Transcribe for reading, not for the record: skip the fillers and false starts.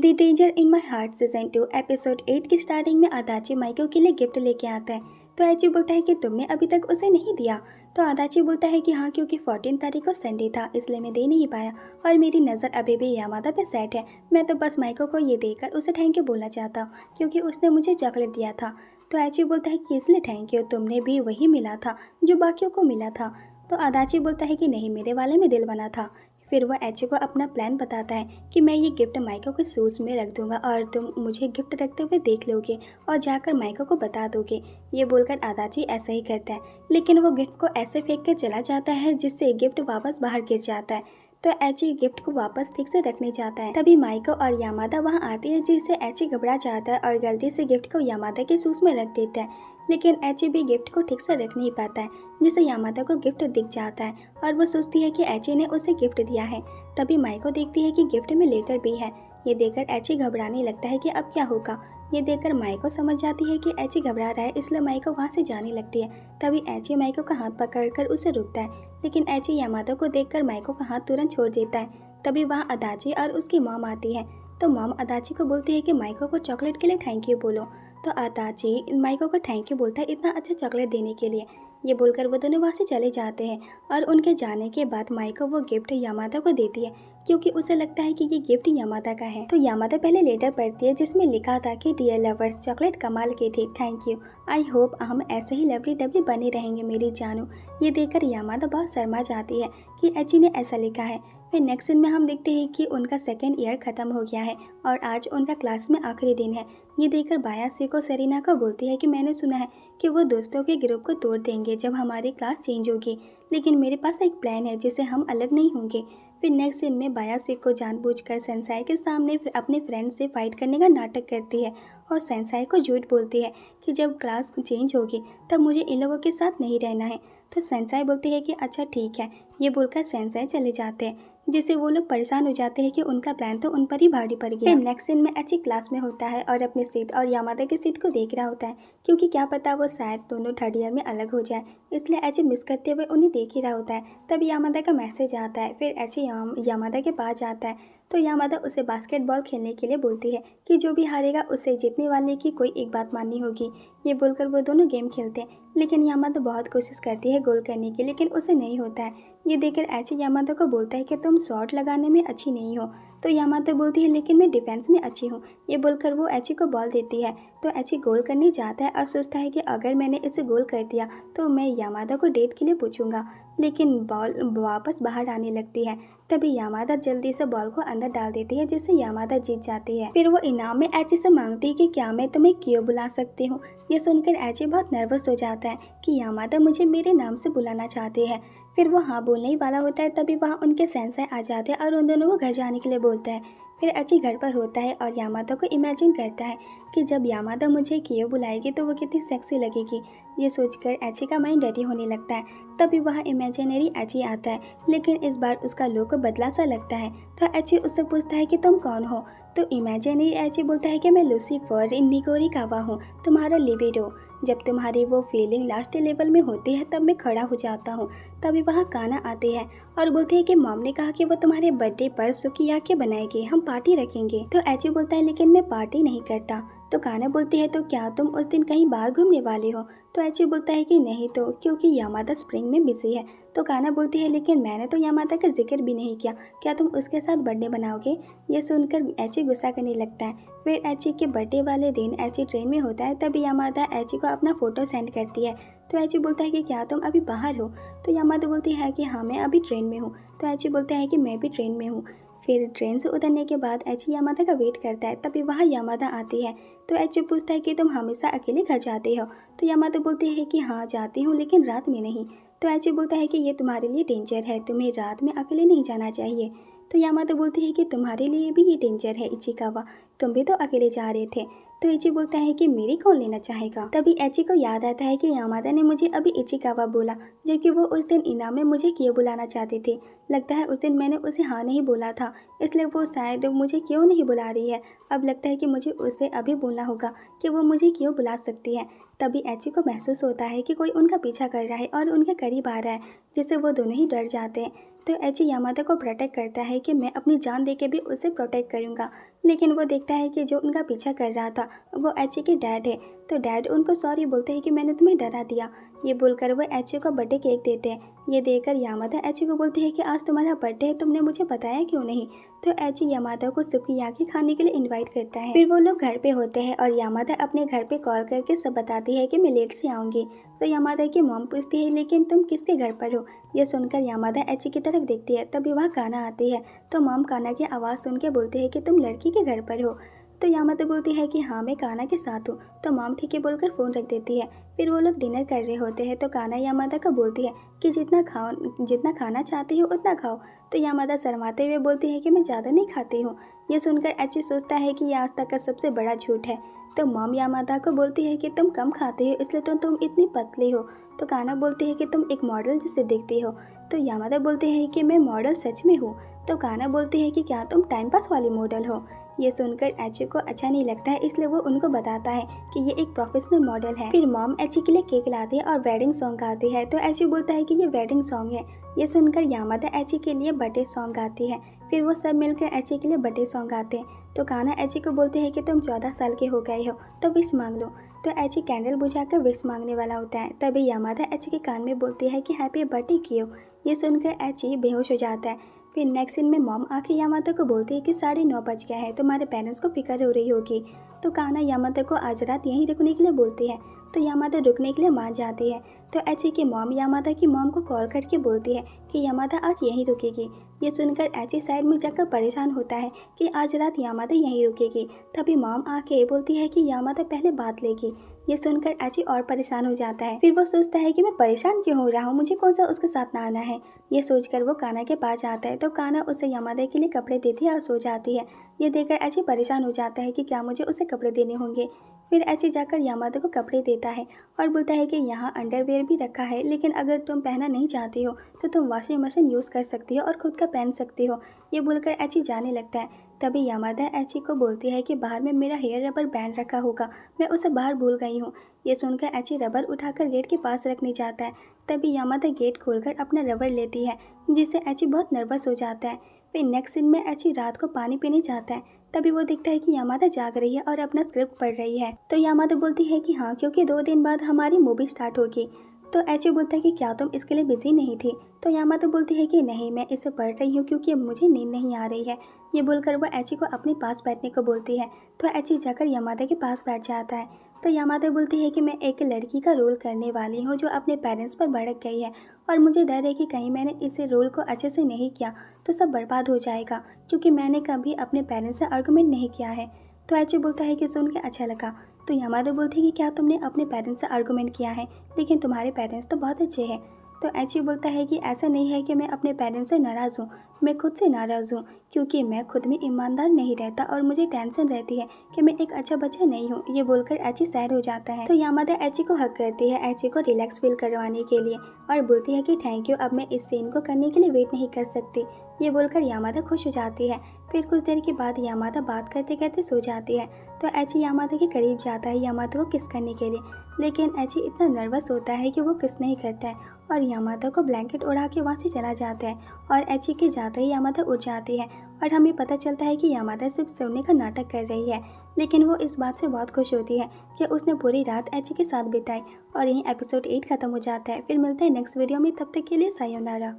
The danger in my heart season 2 episode 8 की starting में अदाची micro के लिए गिफ्ट लेके आता है। तो एची बोलता है कि तुमने अभी तक उसे नहीं दिया। तो अदाची बोलता है कि हाँ, क्योंकि 14 तारीख को संडे था इसलिए मैं दे नहीं पाया और मेरी नज़र अभी भी यामादा पे सेट है। मैं तो बस माइको को ये देकर उसे थैंक यू बोलना चाहता हूँ क्योंकि उसने मुझे चॉकलेट दिया था। तो एची बोलता है कि इसलिए थैंक यू, तुमने भी वही मिला था जो बाकियों को मिला था। तो अदाची बोलता है कि नहीं, मेरे वाले में दिल बना था। फिर वह एची को अपना प्लान बताता है कि मैं ये गिफ्ट माइको के शूज़ में रख दूंगा और तुम मुझे गिफ्ट रखते हुए देख लोगे और जाकर माइको को बता दोगे। ये बोलकर अदाची ऐसा ही करता है, लेकिन वो गिफ्ट को ऐसे फेंक कर चला जाता है जिससे गिफ्ट वापस बाहर गिर जाता है। तो एची गिफ्ट को वापस ठीक से रखने जाता है। तभी माइको और यामादा वहाँ आती है, जिससे एची घबरा जाता है और गलती से गिफ्ट को यामादा के शूज़ में रख देता है। लेकिन एची भी गिफ्ट को ठीक से रख नहीं पाता है, जिससे यामादा को गिफ्ट दिख जाता है और वो सोचती है कि एची ने उसे गिफ्ट दिया है। तभी माइको देखती है कि गिफ्ट में लेटर भी है। ये देखकर एची घबराने लगता है कि अब क्या होगा। ये देखकर माइको समझ जाती है कि एची घबरा रहा है, इसलिए माइको वहाँ से जाने लगती है। तभी एची माइको का हाथ पकड़कर उसे रोकता है, लेकिन एची यामादा को देखकर माइको का हाथ तुरंत छोड़ देता है। तभी वहाँ अदाची और उसकी मॉम आती है। तो मॉम अदाची को बोलती है कि माइको को चॉकलेट के लिए थैंक यू बोलो। तो अदाची माइको को थैंक यू बोलता है इतना अच्छा चॉकलेट देने के लिए। ये बोलकर वो दोनों वहाँ से चले जाते हैं और उनके जाने के बाद माइको वो गिफ्ट यामादा को देती है, क्योंकि उसे लगता है कि ये गिफ्ट यामादा का है। तो यामादा पहले लेटर पढ़ती है जिसमें लिखा था कि डियर लवर्स, चॉकलेट कमाल की थी, थैंक यू, आई होप हम ऐसे ही लवली डबली बने रहेंगे मेरी जानू। ये देखकर यामादा बहुत शर्मा जाती है कि एची ने ऐसा लिखा है। फिर नेक्स्ट सीन में हम देखते हैं कि उनका सेकेंड ईयर ख़त्म हो गया है और आज उनका क्लास में आखिरी दिन है। ये देखकर बायासी को सेरिना को बोलती है कि मैंने सुना है कि वो दोस्तों के ग्रुप को तोड़ देंगे जब हमारी क्लास चेंज होगी, लेकिन मेरे पास एक प्लान है जिससे हम अलग नहीं होंगे। फिर नेक्स्ट सीन में बायासी को जानबूझकर सेंसाई के सामने अपने फ्रेंड से फाइट करने का नाटक करती है और सेंसाई को झूठ बोलती है कि जब क्लास चेंज होगी तब मुझे इन लोगों के साथ नहीं रहना है। तो सेंसाई बोलती है कि अच्छा ठीक है। ये बोलकर सेंसाई चले जाते हैं, जिससे वो लोग परेशान हो जाते हैं कि उनका प्लान तो उन पर ही भारी पड़ गया। फिर नेक्स्ट सीन में एची क्लास में होता है और अपनी सीट और यामादा की सीट को देख रहा होता है, क्योंकि क्या पता वो शायद दोनों थर्ड ईयर में अलग हो जाए, इसलिए एची मिस करते हुए उन्हें देख ही रहा होता है। तब यामादा का मैसेज आता है। फिर एची यामादा के पास जाता है। तो यामादा उसे बास्केटबॉल खेलने के लिए बोलती है कि जो भी हारेगा उसे जीतने वाले की कोई एक बात माननी होगी। ये बोलकर वो दोनों गेम खेलते हैं, लेकिन यामादा बहुत कोशिश करती है गोल करने की, लेकिन उसे नहीं होता है। ये देखकर एची यामादा को बोलता है कि तुम शॉट लगाने में अच्छी नहीं हो। तो यामादा बोलती है लेकिन मैं डिफेंस में अच्छी हूँ। ये बोलकर वो एची को बॉल देती है। तो एची गोल करने जाता है और सोचता है कि अगर मैंने इसे गोल कर दिया तो मैं यामादा को डेट के लिए पूछूंगा, लेकिन बॉल वापस बाहर आने लगती है। तभी यामादा जल्दी से बॉल को अंदर डाल देती है, जिससे यामादा जीत जाती है। फिर वो इनाम में एची से मांगती है कि क्या मैं तुम्हें क्यों बुला सकती हूँ। ये सुनकर एची बहुत नर्वस हो जाता है कि यामादा मुझे मेरे नाम से बुलाना चाहती है। फिर वो हाँ बोलने ही वाला होता है, तभी वहाँ उनके सेंसाई आ जाते हैं और उन दोनों को घर जाने के लिए बोलता है। फिर एची घर पर होता है और यामादा को इमेजिन करता है कि जब यामादा मुझे कियो बुलाएगी तो वो कितनी सेक्सी लगेगी। ये सोचकर एची का माइंड डटी होने लगता है। तभी वहाँ इमेजिनरी एची आता है, लेकिन इस बार उसका लुक बदला सा लगता है। तो एची उससे पूछता है कि तुम कौन हो। तो इमेजिनरी एची बोलता है कि मैं लूसीफर निकोरी कावा हूँ, तुम्हारा लिबिडो। जब तुम्हारी वो फीलिंग लास्ट लेवल में होती है तब मैं खड़ा हो जाता हूँ। तभी वहाँ काना आती है और बोलती है कि मॉम ने कहा कि वो तुम्हारे बर्थडे पर सुकियाकी बनाएगी, हम पार्टी रखेंगे। तो एची बोलता है लेकिन मैं पार्टी नहीं करता। तो काना बोलती है तो क्या तुम उस दिन कहीं बाहर घूमने वाले हो। तो एची बोलता है कि नहीं, तो क्योंकि यामादा स्प्रिंग में बिजी है। तो काना बोलती है लेकिन मैंने तो यामादा का जिक्र भी नहीं किया, क्या तुम उसके साथ बर्थडे बनाओगे। ये सुनकर एची गुस्सा करने लगता है। फिर एची के बर्थडे वाले दिन एची ट्रेन में होता है, तभी यामादा एची को अपना फ़ोटो सेंड करती है। तो एची बोलता है कि क्या तुम अभी बाहर हो। तो यामादा बोलती है कि हाँ, मैं अभी ट्रेन में हूँ। तो एची बोलता है कि मैं भी ट्रेन में हूँ। फिर ट्रेन से उतरने के बाद एची यामादा का वेट करता है, तभी वहाँ यामादा आती है। तो एची पूछता है कि तुम हमेशा अकेले घर जाते हो। तो यामादा बोलती है कि हाँ जाती हूँ, लेकिन रात में नहीं। तो एची बोलता है कि ये तुम्हारे लिए डेंजर है, तुम्हें रात में अकेले नहीं जाना चाहिए। तो यामादा बोलती है कि तुम्हारे लिए भी ये डेंजर है इचिकावा, तुम भी तो अकेले जा रहे थे। तो एची बोलता है कि मेरी कौन लेना चाहेगा। तभी एची को याद आता है कि यामादा ने मुझे अभी इचिकावा बोला, जबकि वो उस दिन इनाम में मुझे क्यों बुलाना चाहती थी। लगता है उस दिन मैंने उसे हाँ नहीं बोला था, इसलिए वो शायद मुझे क्यों नहीं बुला रही है। अब लगता है कि मुझे उसे अभी बोलना होगा कि वो मुझे क्यों बुला सकती है। तभी एची को महसूस होता है कि कोई उनका पीछा कर रहा है और उनके करीब आ रहा है, जिससे वो दोनों ही डर जाते हैं। तो एची यामादा को प्रोटेक्ट करता है कि मैं अपनी जान देके भी उसे प्रोटेक्ट करूँगा, लेकिन वो देखता है कि जो उनका पीछा कर रहा था वो एची के डैड है। तो डैड उनको सॉरी बोलते हैं कि मैंने तुम्हें डरा दिया। ये बोलकर वो एची को बर्थडे केक देते हैं। ये देखकर यामादा एची को बोलती है कि आज तुम्हारा बर्थडे है, तुमने मुझे बताया क्यों नहीं। तो एची यामादा को सुकियाकी खाने के लिए इन्वाइट करता है। फिर वो लोग घर पे होते हैं और यामादा अपने घर पे कॉल करके सब बताती है कि मैं लेट से आऊँगी। तो यामादा की मॉम पूछती है लेकिन तुम किसके घर पर हो। ये सुनकर यामादा एची की तरफ देखती है, तभी वहाँ काना आती है। तो मॉम काना की आवाज़ सुन के बोलती है कि तुम लड़की के घर पर हो। तो यामादा बोलती है कि हाँ मैं काना के साथ हूँ। तो मॉम ठीक है बोलकर फ़ोन रख देती है। फिर वो लोग डिनर कर रहे होते हैं तो काना यामादा को बोलती है कि जितना खाना चाहती हो उतना खाओ। तो यामादा शर्माते हुए बोलती है कि मैं ज़्यादा नहीं खाती हूँ। ये सुनकर एची सोचता है कि यह आज तक का सबसे बड़ा झूठ है। तो मॉम यामादा को बोलती है कि तुम कम खाती हो इसलिए तो तुम इतनी पतली हो। तो काना बोलती है कि तुम एक मॉडल जिसे दिखती हो। तो यामादा बोलती है कि मैं मॉडल सच में हूँ। तो काना बोलती है कि क्या तुम टाइम पास वाली मॉडल हो। ये सुनकर एची को अच्छा नहीं लगता है, इसलिए वो उनको बताता है कि ये एक प्रोफेशनल मॉडल है। फिर मॉम एची के लिए केक लाती है और वेडिंग सॉन्ग गाती है। तो एची बोलता है कि ये वेडिंग सॉन्ग है। ये सुनकर यामादा एची के लिए बर्थडे सॉन्ग गाती है। फिर वो सब मिलकर एची के लिए बर्थडे सॉन्ग गाते हैं। तो काना एची को बोलते हैं कि तुम 14 साल के हो गए हो तो विश मांग लो। तो एची कैंडल बुझाकर विश मांगने वाला होता है, तभी यामादा एची के कान में बोलती है कि हैप्पी बर्थडे कियो। ये सुनकर एची बेहोश हो जाता है। फिर नेक्स्ट सीन में मॉम आके यामादा को बोलती है कि 9:30 बज गया है, तुम्हारे पेरेंट्स को फिक्र हो रही होगी। तो काना यामादा को आज रात यहीं रुकने के लिए बोलती है। तो यामादा रुकने के लिए मान जाती है। तो एची की मॉम यामादा की मॉम को कॉल करके बोलती है कि यामादा आज यहीं रुकेगी। ये सुनकर एची साइड में जाकर परेशान होता है कि आज रात यामादा यहीं रुकेगी। तभी मॉम आके बोलती है कि यामादा पहले बात लेगी। ये सुनकर एची और परेशान हो जाता है। फिर वो सोचता है कि मैं परेशान क्यों हो रहा हूँ, मुझे कौन सा उसके साथ ना आना है। ये सोचकर वो काना के पास जाता है तो काना उसे यामादा के लिए कपड़े देती है और सो जाती है। ये देखकर एची परेशान हो जाता है कि क्या मुझे उसे कपड़े देने होंगे। फिर एची जाकर यामादा को कपड़े देता है और बोलता है कि यहाँ अंडरवेयर भी रखा है, लेकिन अगर तुम पहनना नहीं चाहती हो तो तुम वॉशिंग मशीन यूज़ कर सकती हो और खुद का पहन सकती हो। ये बोलकर एची जाने लगता है। तभी यामादा एची को बोलती है कि बाहर में मेरा हेयर रबर बैंड रखा होगा, मैं उसे बाहर भूल गई हूँ। ये सुनकर एची रबर उठाकर गेट के पास रखने जाता है। तभी यामादा गेट खोलकर अपना रबर लेती है, जिससे एची बहुत नर्वस हो जाता है। फिर नेक्स्ट सीन में एची रात को पानी पीने जाता है। तभी वो दिखता है कि यामादा जाग रही है और अपना स्क्रिप्ट पढ़ रही है। तो यामादा बोलती है कि हाँ, क्योंकि 2 दिन बाद हमारी मूवी स्टार्ट होगी। तो एची बोलता है कि क्या तुम इसके लिए बिजी नहीं थी। तो यामादा बोलती है कि नहीं, मैं इसे पढ़ रही हूँ क्योंकि मुझे नींद नहीं आ रही है। ये बोलकर वो एची को अपने पास बैठने को बोलती है। तो एची जाकर यामादा के पास बैठ जाता है। तो यामादा बोलती है कि मैं एक लड़की का रोल करने वाली हूँ जो अपने पेरेंट्स पर भड़क गई है और मुझे डर है कि कहीं मैंने इस रोल को अच्छे से नहीं किया तो सब बर्बाद हो जाएगा, क्योंकि मैंने कभी अपने पेरेंट्स से आर्गुमेंट नहीं किया है। तो एची बोलता है कि सुन के अच्छा लगा। तो यामादा बोलती है कि क्या तुमने अपने पेरेंट्स से आर्गुमेंट किया है, लेकिन तुम्हारे पेरेंट्स तो बहुत अच्छे हैं। तो एची बोलता है कि ऐसा नहीं है कि मैं अपने पेरेंट्स से नाराज़ हूँ, मैं खुद से नाराज़ हूँ, क्योंकि मैं खुद में ईमानदार नहीं रहता और मुझे टेंशन रहती है कि मैं एक अच्छा बच्चा नहीं हूँ। ये बोलकर एची सैड हो जाता है। तो यामादा एची को हक करती है एची को रिलैक्स फील करवाने के लिए और बोलती है कि थैंक यू, अब मैं इस सीन को करने के लिए वेट नहीं कर सकती। ये बोलकर यामादा खुश हो जाती है। फिर कुछ देर के बाद यामादा बात करते करते सो जाती है। तो एची यामादा के करीब जाता है यामादा को किस करने के लिए, लेकिन एची इतना नर्वस होता है कि वो किस नहीं करता है और यामादा को ब्लैंकेट उड़ा के वहाँ से चला जाता है। और एची के जाते ही यामादा उठ जाती है और हमें पता चलता है कि यामादा सिर्फ सोने का नाटक कर रही है, लेकिन वो इस बात से बहुत खुश होती है कि उसने पूरी रात एची के साथ बिताई। और यहीं एपिसोड 8 खत्म हो जाता है। फिर मिलते हैं नेक्स्ट वीडियो में, तब तक के लिए सायोनारा।